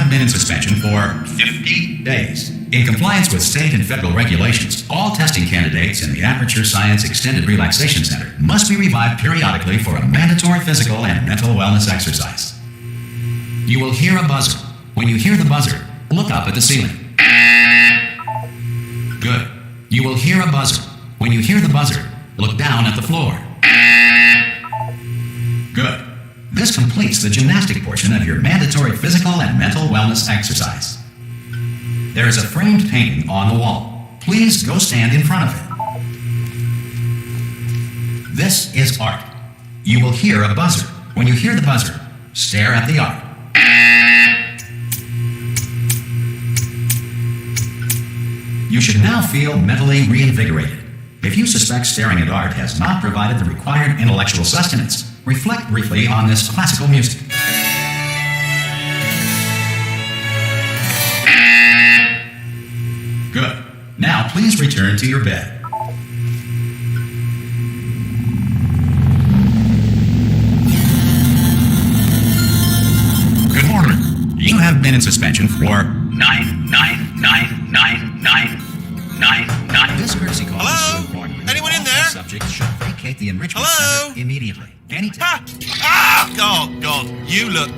have been in suspension for 50 days. In compliance with state and federal regulations, all testing candidates in the Aperture Science Extended Relaxation Center must be revived periodically for a mandatory physical and mental wellness exercise. You will hear a buzzer. When you hear the buzzer, look up at the ceiling. Good. You will hear a buzzer. When you hear the buzzer, look down at the floor. Good. This completes the gymnastic portion of your mandatory physical and mental wellness exercise. There is a framed painting on the wall. Please go stand in front of it. This is art. You will hear a buzzer. When you hear the buzzer, stare at the art. You should now feel mentally reinvigorated. If you suspect staring at art has not provided the required intellectual sustenance, reflect briefly on this classical music. Good. Now please return to your bed. Good morning. You have been in suspension for 9999999. This courtesy call. Hello? is so important. Anyone in there? Subject should vacate the enrichment Hello? center immediately. Anytime. Oh, God. You look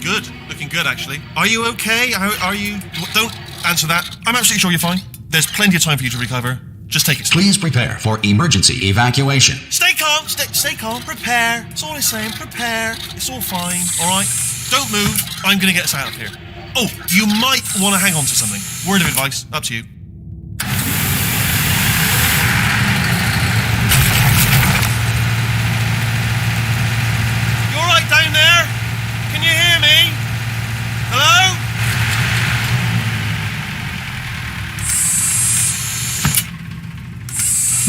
good. Looking good, actually. Are you okay? Are you... Don't answer that. I'm absolutely sure you're fine. There's plenty of time for you to recover. Just take it slow. Please prepare for emergency evacuation. Stay calm. Stay calm. Prepare. That's all I'm saying. Prepare. It's all fine. All right? Don't move. I'm going to get us out of here. Oh, you might want to hang on to something. Word of advice. Up to you. Down there? Can you hear me? Hello?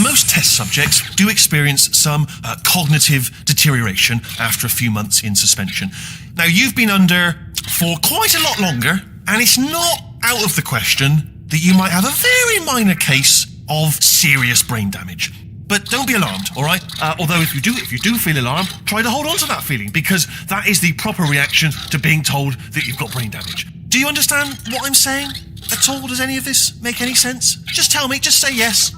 Most test subjects do experience some cognitive deterioration after a few months in suspension. Now, you've been under for quite a lot longer, and it's not out of the question that you might have a very minor case of serious brain damage. But don't be alarmed, all right? Although if you do feel alarmed, try to hold on to that feeling, because that is the proper reaction to being told that you've got brain damage. Do you understand what I'm saying at all? Does any of this make any sense? Just tell me, just say yes.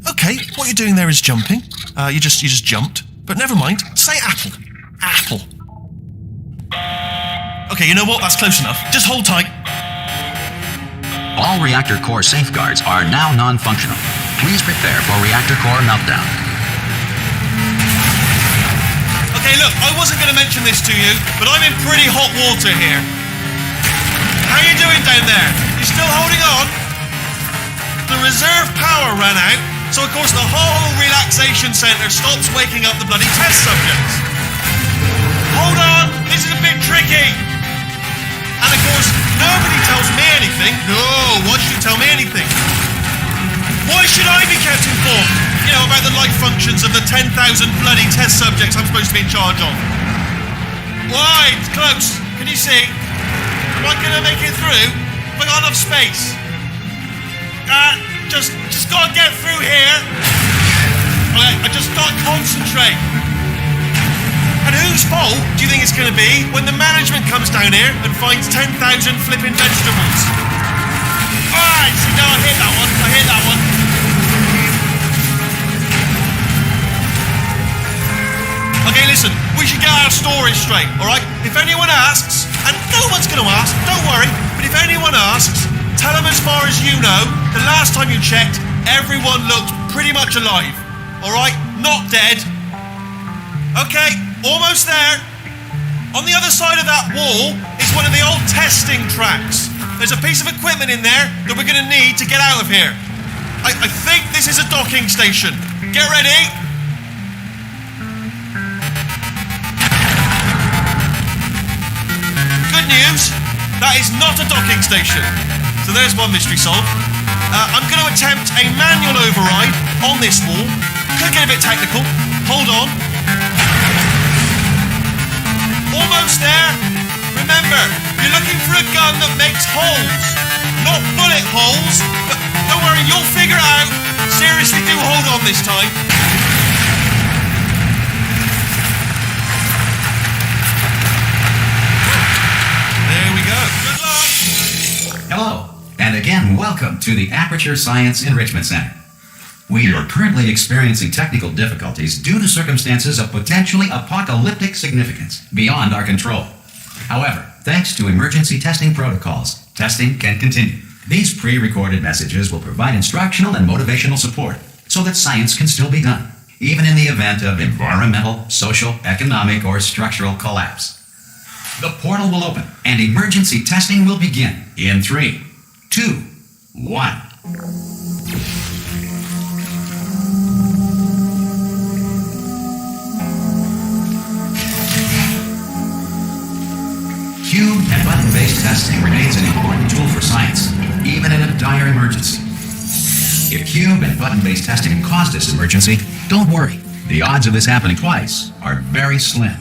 Okay, what you're doing there is jumping. You just jumped. But never mind, say apple. Apple. Okay, you know what? That's close enough. Just hold tight. All reactor core safeguards are now non-functional. Please prepare for reactor core meltdown. Okay, look, I wasn't going to mention this to you, but I'm in pretty hot water here. How you doing down there? You still holding on? The reserve power ran out, so of course the whole relaxation centre stops waking up the bloody test subjects. Hold on, this is a bit tricky. And of course, nobody tells me anything. No, why should you tell me anything? Why should I be kept informed? You know, about the life functions of the 10,000 bloody test subjects I'm supposed to be in charge of. Why? It's close. Can you see? Am I going to make it through? Have I got enough space? Just got to get through here. Okay, I just got to concentrate. And whose fault do you think it's going to be when the management comes down here and finds 10,000 flipping vegetables? Alright, see, now I hit that one. Okay, listen, we should get our story straight, alright? If anyone asks, and no one's going to ask, don't worry, but if anyone asks, tell them as far as you know, the last time you checked, everyone looked pretty much alive, alright? Not dead. Okay, almost there. On the other side of that wall is one of the old testing tracks. There's a piece of equipment in there that we're going to need to get out of here. I think this is a docking station. Get ready. Good news, that is not a docking station. So there's one mystery solved. I'm going to attempt a manual override on this wall. Could get a bit technical. Hold on. Almost there. Remember, you're looking for a gun that makes holes, not bullet holes. But don't worry, you'll figure it out. Seriously, do hold on this time. Welcome to the Aperture Science Enrichment Center. We are currently experiencing technical difficulties due to circumstances of potentially apocalyptic significance beyond our control. However, thanks to emergency testing protocols, testing can continue. These pre-recorded messages will provide instructional and motivational support so that science can still be done, even in the event of environmental, social, economic, or structural collapse. The portal will open and emergency testing will begin in 3, 2, 1. Cube and button-based testing remains an important tool for science, even in a dire emergency. If cube and button-based testing caused this emergency, don't worry. The odds of this happening twice are very slim.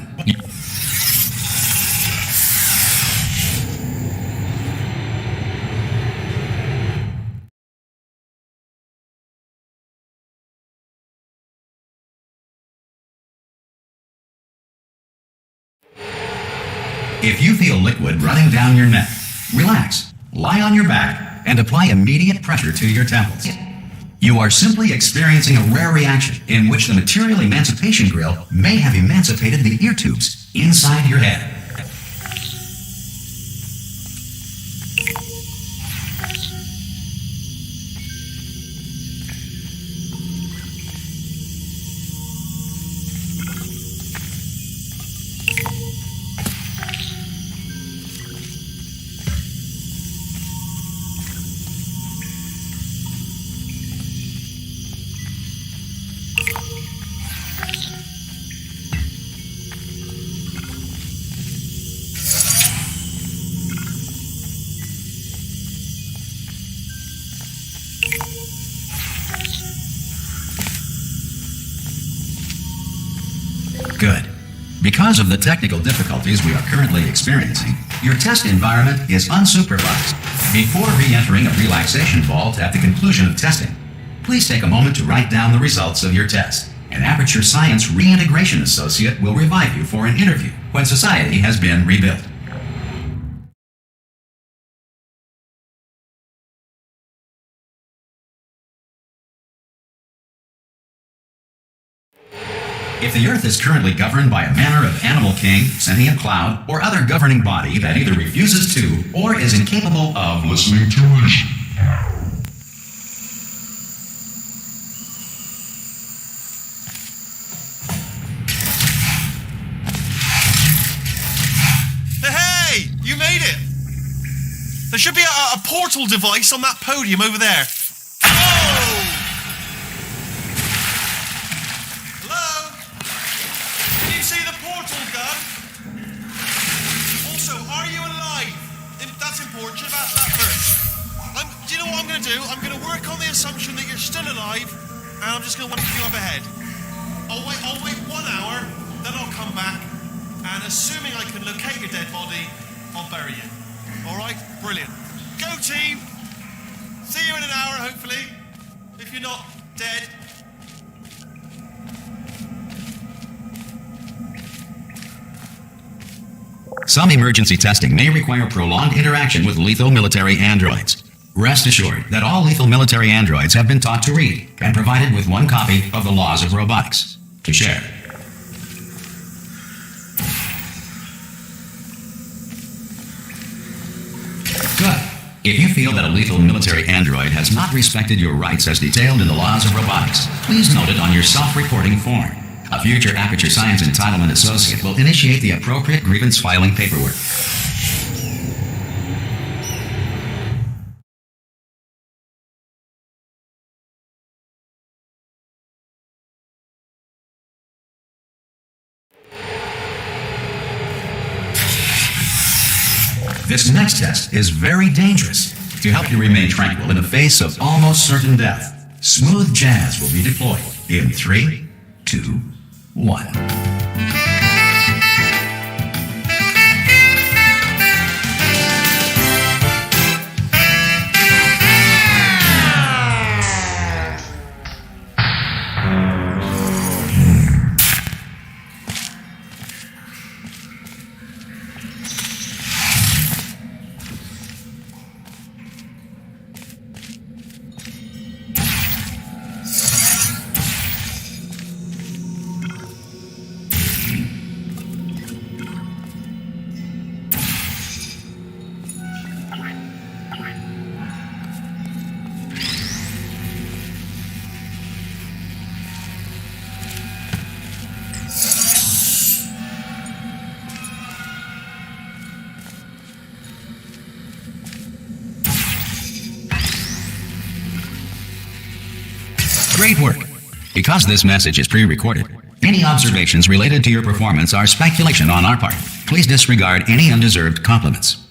If you feel liquid running down your neck, relax, lie on your back, and apply immediate pressure to your temples. You are simply experiencing a rare reaction in which the material emancipation grill may have emancipated the ear tubes inside your head. Good. Because of the technical difficulties we are currently experiencing, your test environment is unsupervised. Before re-entering a relaxation vault at the conclusion of testing, please take a moment to write down the results of your test. An Aperture Science Reintegration Associate will revive you for an interview when society has been rebuilt. If the Earth is currently governed by a manner of animal king, sentient cloud, or other governing body that either refuses to or is incapable of listening to reason, Hey! You made it! There should be a portal device on that podium over there. Oh! Hello? Can you see the portal gun? Also, are you alive? That's important. Should have asked that first. Do you know what I'm going to do? I'm going to work on the assumption that you're still alive, and I'm just going to wake you up ahead. I'll wait 1 hour, then I'll come back, and assuming I can locate your dead body, I'll bury you. All right? Brilliant. Go team! See you in an hour, hopefully. If you're not dead. some emergency testing may require prolonged interaction with lethal military androids. Rest assured that all lethal military androids have been taught to read and provided with one copy of the Laws of Robotics to share. Good. If you feel that a lethal military android has not respected your rights as detailed in the Laws of Robotics, please note it on your self-reporting form. A future Aperture Science Entitlement Associate will initiate the appropriate grievance filing paperwork. This next test is very dangerous. To help you remain tranquil in the face of almost certain death, smooth jazz will be deployed in 3, 2, 1. Great work. Because this message is pre-recorded, any observations related to your performance are speculation on our part. Please disregard any undeserved compliments.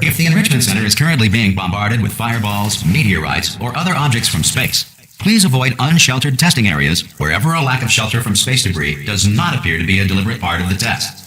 If the Enrichment Center is currently being bombarded with fireballs, meteorites, or other objects from space, please avoid unsheltered testing areas wherever a lack of shelter from space debris does not appear to be a deliberate part of the test.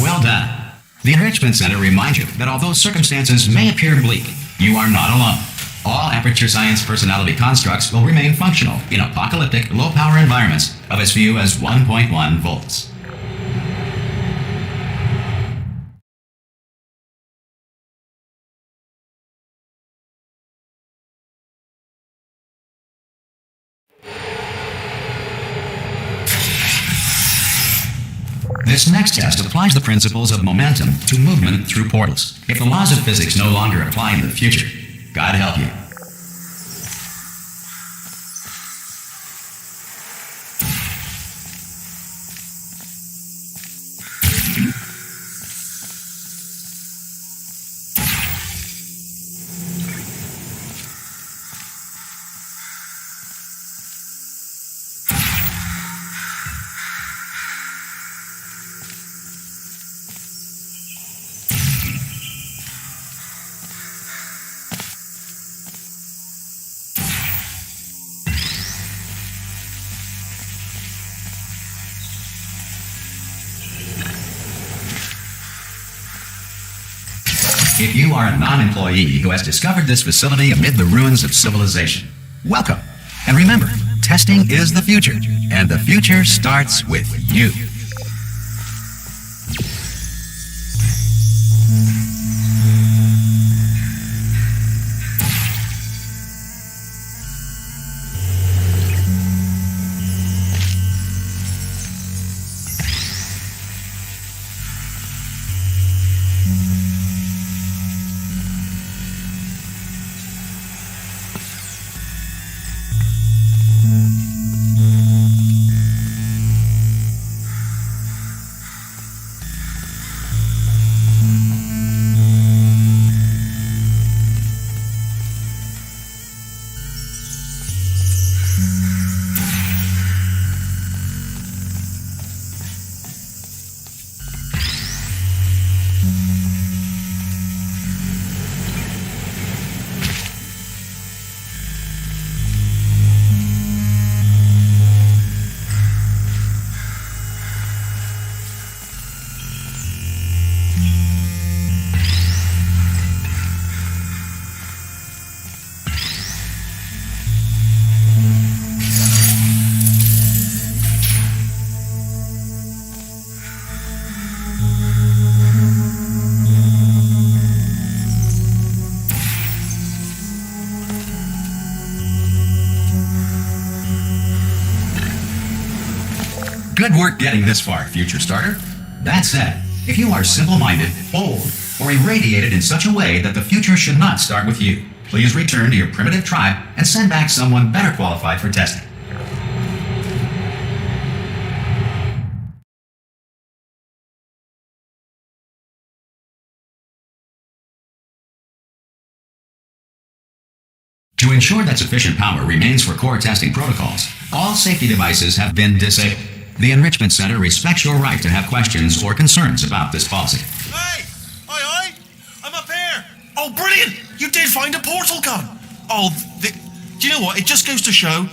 Well done. The Enrichment Center reminds you that although circumstances may appear bleak, you are not alone. All Aperture Science personality constructs will remain functional in apocalyptic, low-power environments of as few as 1.1 volts. This next test applies the principles of momentum to movement through portals. If the laws of physics no longer apply in the future, God help you. if you are a non-employee who has discovered this facility amid the ruins of civilization, welcome. And remember, testing is the future, and the future starts with you. Good work getting this far, future starter. That said, if you are simple-minded, old, or irradiated in such a way that the future should not start with you, please return to your primitive tribe and send back someone better qualified for testing. To ensure that sufficient power remains for core testing protocols, all safety devices have been disabled. The Enrichment Center respects your right to have questions or concerns about this policy. Hey! Aye! I'm up here! Oh, brilliant! You did find a portal gun! Oh, do you know what? It just goes to show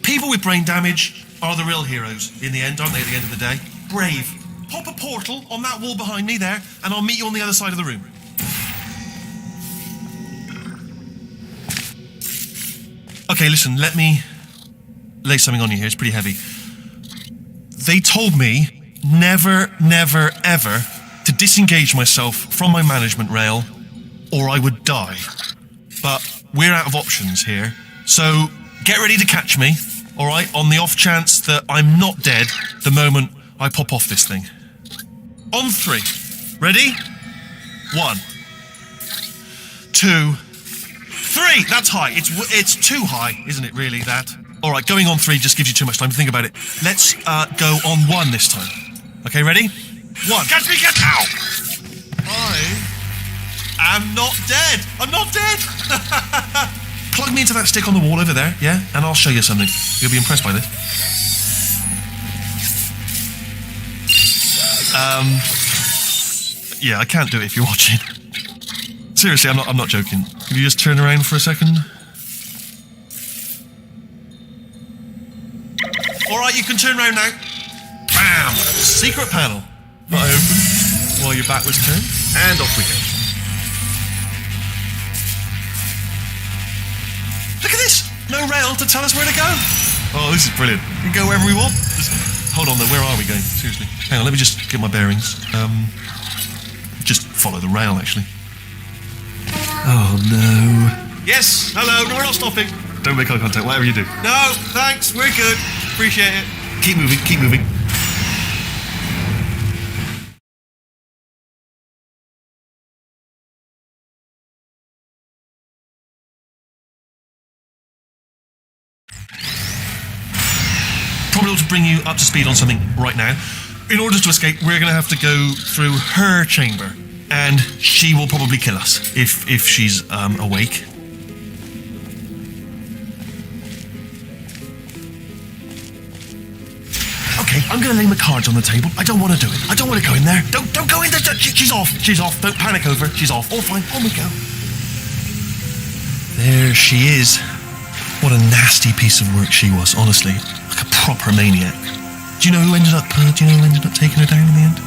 people with brain damage are the real heroes in the end, aren't they, at the end of the day? Brave. Pop a portal on that wall behind me there, and I'll meet you on the other side of the room. Okay, listen, let me lay something on you here. It's pretty heavy. They told me never, ever to disengage myself from my management rail or I would die. But we're out of options here, so get ready to catch me, all right, on the off chance that I'm not dead the moment I pop off this thing. On 3. Ready? 1, 2, 3. That's high. It's too high, isn't it, really, that? All right, going on 3 just gives you too much time to think about it. Let's go on 1 this time. Okay, ready? 1. Catch me, catch! Ow! I am not dead. I'm not dead. Plug me into that stick on the wall over there, yeah? And I'll show you something. You'll be impressed by this. Yeah, I can't do it if you're watching. Seriously, I'm not joking. Could you just turn around for a second? Alright, you can turn around now. Bam! Secret panel. Not open while your back was turned. And off we go. Look at this! No rail to tell us where to go. Oh, this is brilliant. We can go wherever we want. Hold on though, where are we going? Seriously. Hang on, let me just get my bearings. Just follow the rail, actually. Oh no. Yes, hello, no, we're not stopping. Don't make eye contact, whatever you do. No, thanks, we're good. Appreciate it. Keep moving, keep moving. Probably ought to bring you up to speed on something right now. In order to escape, we're going to have to go through her chamber. And she will probably kill us if she's awake. Okay, I'm going to lay my cards on the table. I don't want to do it. I don't want to go in there. Don't go in there. She's off. She's off. Don't panic over it. She's off. All fine. On we go. There she is. What a nasty piece of work she was, honestly. Like a proper maniac. Do you know who ended up taking her down in the end?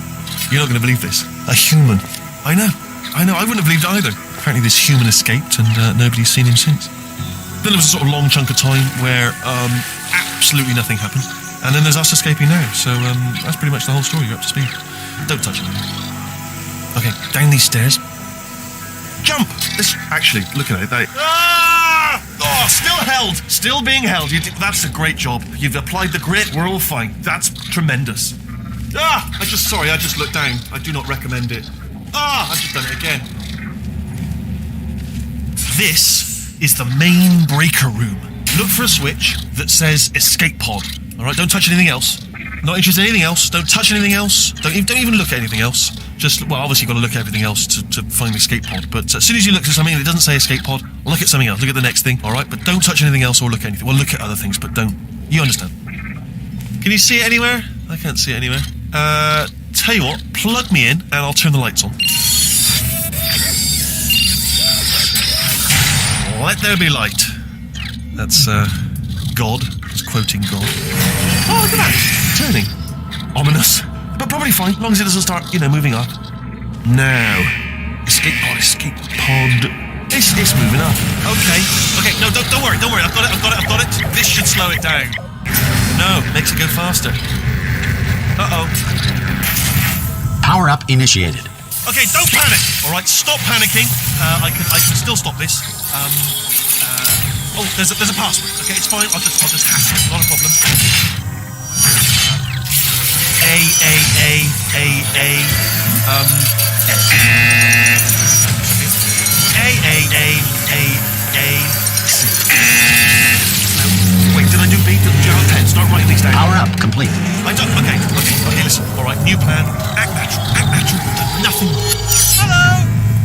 You're not going to believe this. A human. I know. I know, I wouldn't have believed it either. Apparently this human escaped and nobody's seen him since. Then there was a sort of long chunk of time where absolutely nothing happened. And then there's us escaping now. So that's pretty much the whole story. You're up to speed. Don't touch it. Okay, down these stairs. Jump! Actually, look at it. Oh, still held. Still being held. That's a great job. You've applied the grit. We're all fine. That's tremendous. I just looked down. I do not recommend it. I've just done it again. This is the main breaker room. Look for a switch that says escape pod. All right, don't touch anything else. Not interested in anything else. Don't touch anything else. Don't even look at anything else. Obviously you've got to look at everything else to find the escape pod. But as soon as you look at something and it doesn't say escape pod, look at something else. Look at the next thing, all right? But don't touch anything else or look at anything. Well, look at other things, but don't. You understand? Can you see it anywhere? I can't see it anywhere. Tell you what, plug me in and I'll turn the lights on. Let there be light. That's, God. He's quoting God. Oh, look at that. Turning. Ominous. But probably fine, as long as it doesn't start, moving up. Now. Escape pod. It's moving up. Okay, no, don't worry. I've got it. This should slow it down. No, makes it go faster. Uh-oh. Power up initiated. Okay, don't panic. All right, stop panicking. I can still stop this. There's a password. Okay, it's fine. I'll just hack it. Not a problem. Wait, did I do B? Okay, start writing these down. Power up complete. Okay, listen. All right, new plan. Act natural. Nothing. Hello.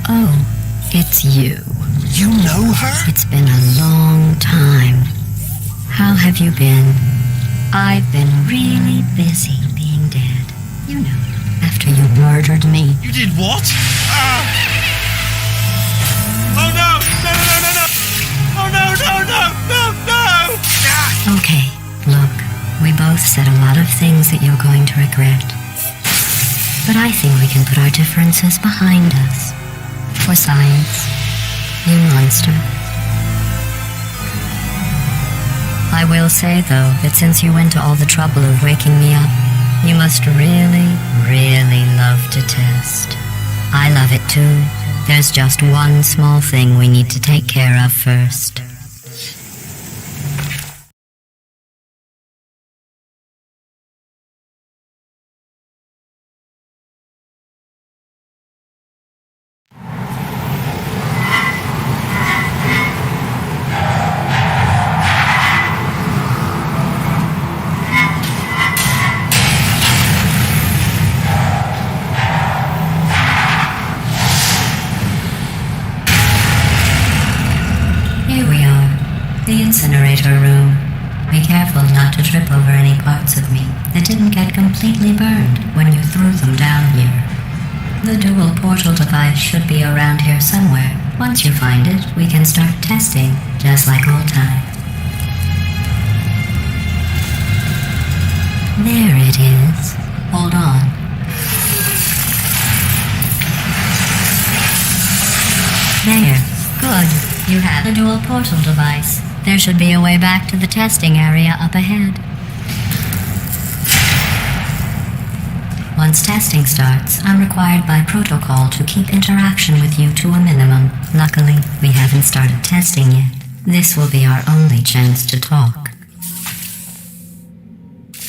Oh, it's you. You know her? It's been a long time. How have you been? I've been really busy being dead. After you murdered me. You did what? Oh no! No! Oh no! Okay, look, we both said a lot of things that you're going to regret. But I think we can put our differences behind us. For science, you monster. I will say, though, that since you went to all the trouble of waking me up, you must really, really love to test. I love it too. There's just one small thing we need to take care of first. The incinerator room. Be careful not to trip over any parts of me that didn't get completely burned when you threw them down here. The dual portal device should be around here somewhere. Once you find it, we can start testing, just like old times. There it is. Hold on. There. Good. You have a dual portal device. There should be a way back to the testing area up ahead. Once testing starts, I'm required by protocol to keep interaction with you to a minimum. Luckily, we haven't started testing yet. This will be our only chance to talk.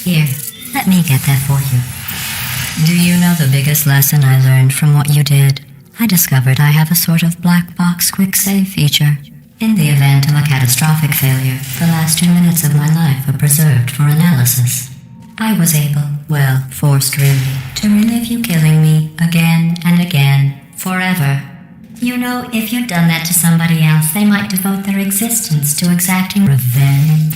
Here, let me get that for you. Do you know the biggest lesson I learned from what you did? I discovered I have a sort of black box quick save feature. In the event of a catastrophic failure, the last 2 minutes of my life are preserved for analysis. I was able, forced really, to relive you killing me again and again, forever. If you'd done that to somebody else, they might devote their existence to exacting revenge.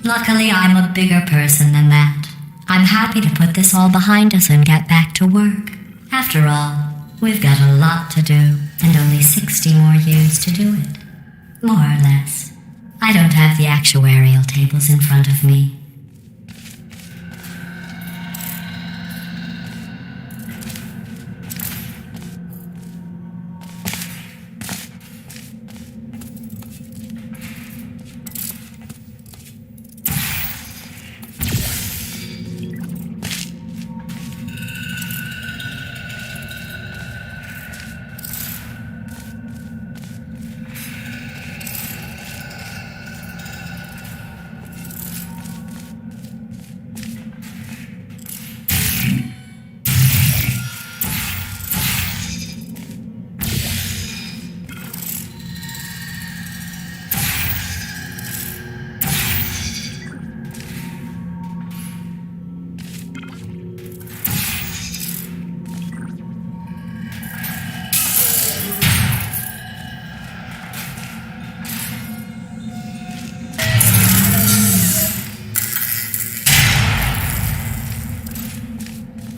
Luckily, I'm a bigger person than that. I'm happy to put this all behind us and get back to work. After all, we've got a lot to do, and only 60 more years to do it. More or less. I don't have the actuarial tables in front of me.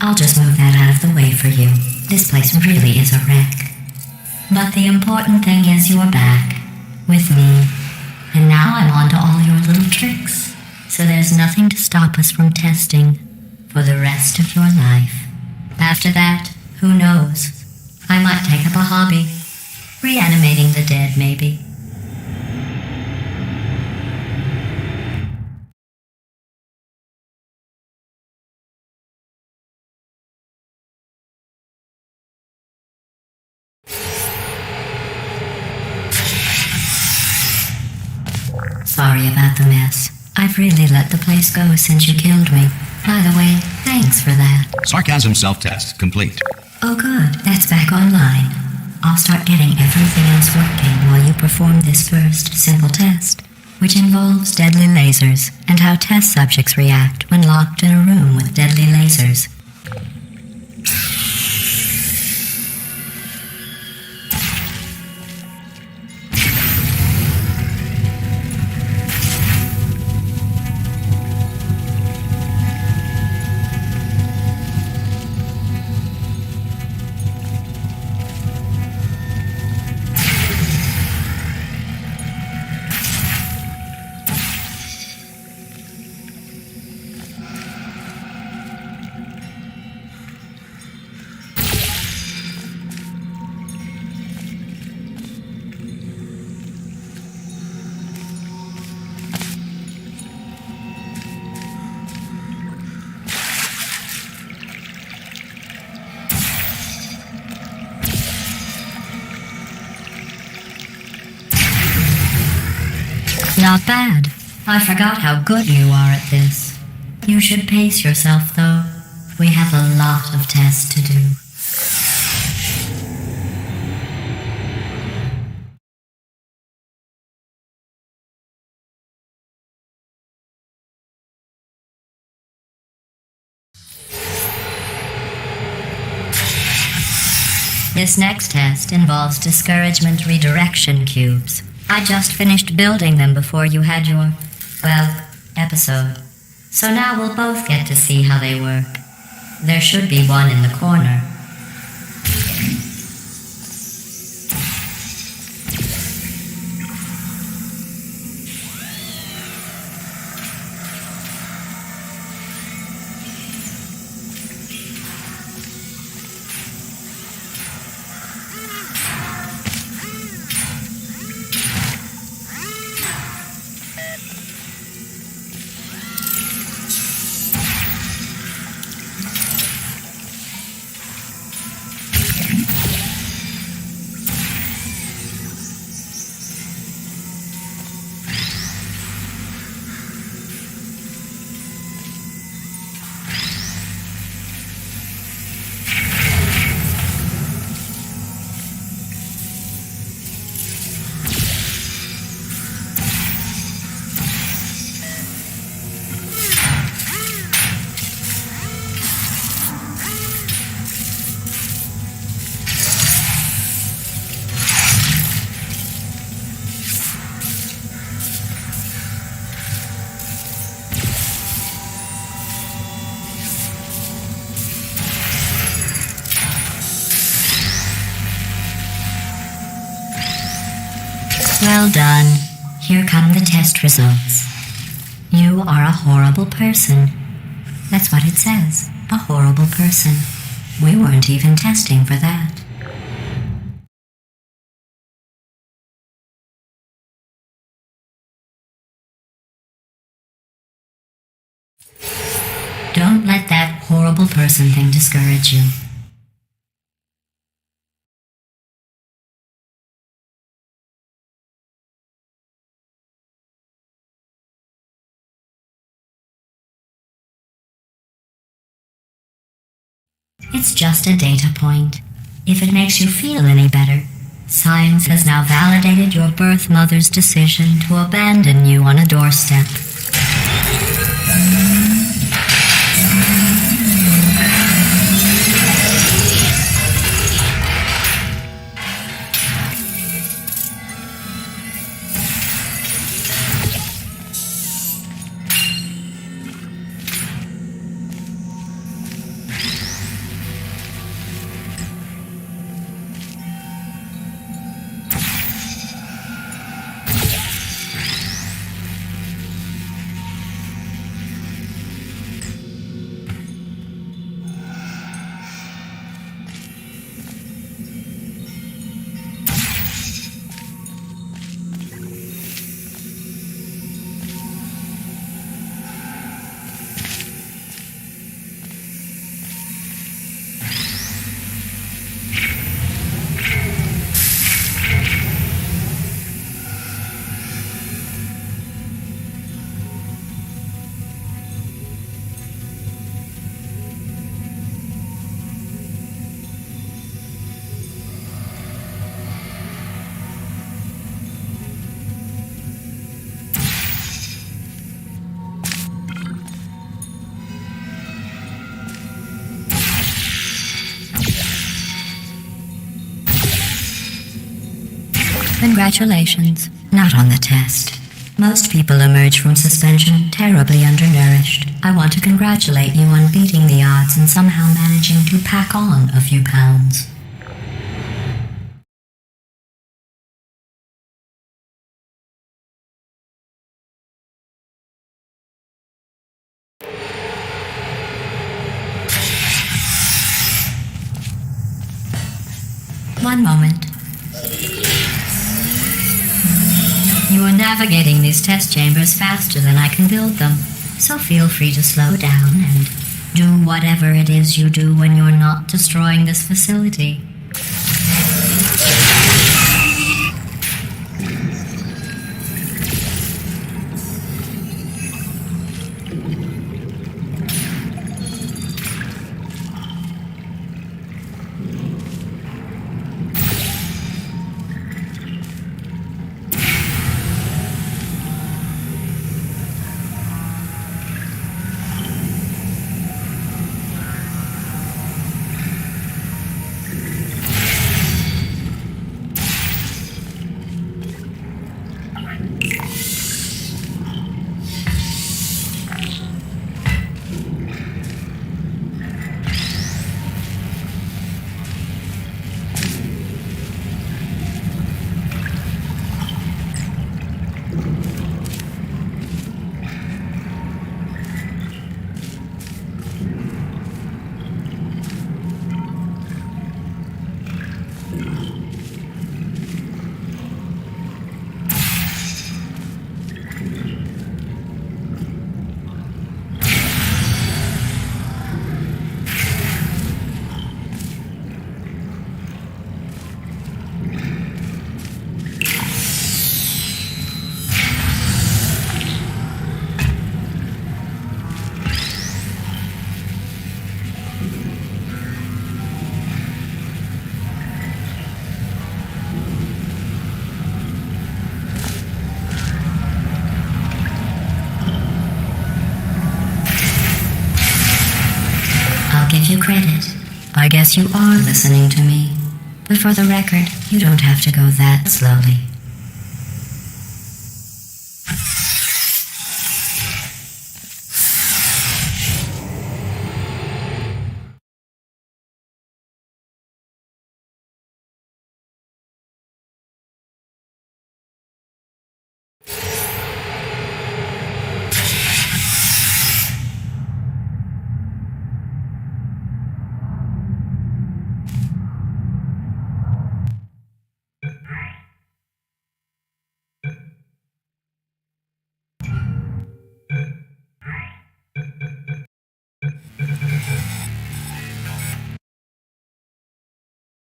I'll just move that out of the way for you. This place really is a wreck. But the important thing is you're back. With me. And now I'm on to all your little tricks. So there's nothing to stop us from testing for the rest of your life. After that, who knows? I might take up a hobby. Reanimating the dead, maybe. Sorry about the mess. I've really let the place go since you killed me. By the way, thanks for that. Sarcasm self-test complete. Oh good, that's back online. I'll start getting everything else working while you perform this first simple test, which involves deadly lasers and how test subjects react when locked in a room with deadly lasers. Not bad. I forgot how good you are at this. You should pace yourself, though. We have a lot of tests to do. This next test involves discouragement redirection cubes. I just finished building them before you had your, episode. So now we'll both get to see how they work. There should be one in the corner. Well done. Here come the test results. You are a horrible person. That's what it says. A horrible person. We weren't even testing for that. Don't let that horrible person thing discourage you. It's just a data point. If it makes you feel any better, science has now validated your birth mother's decision to abandon you on a doorstep. Congratulations. Not on the test. Most people emerge from suspension terribly undernourished. I want to congratulate you on beating the odds and somehow managing to pack on a few pounds. One moment. You are navigating these test chambers faster than I can build them, so feel free to slow down and do whatever it is you do when you're not destroying this facility. Give you credit. I guess you are listening to me. But for the record, you don't have to go that slowly.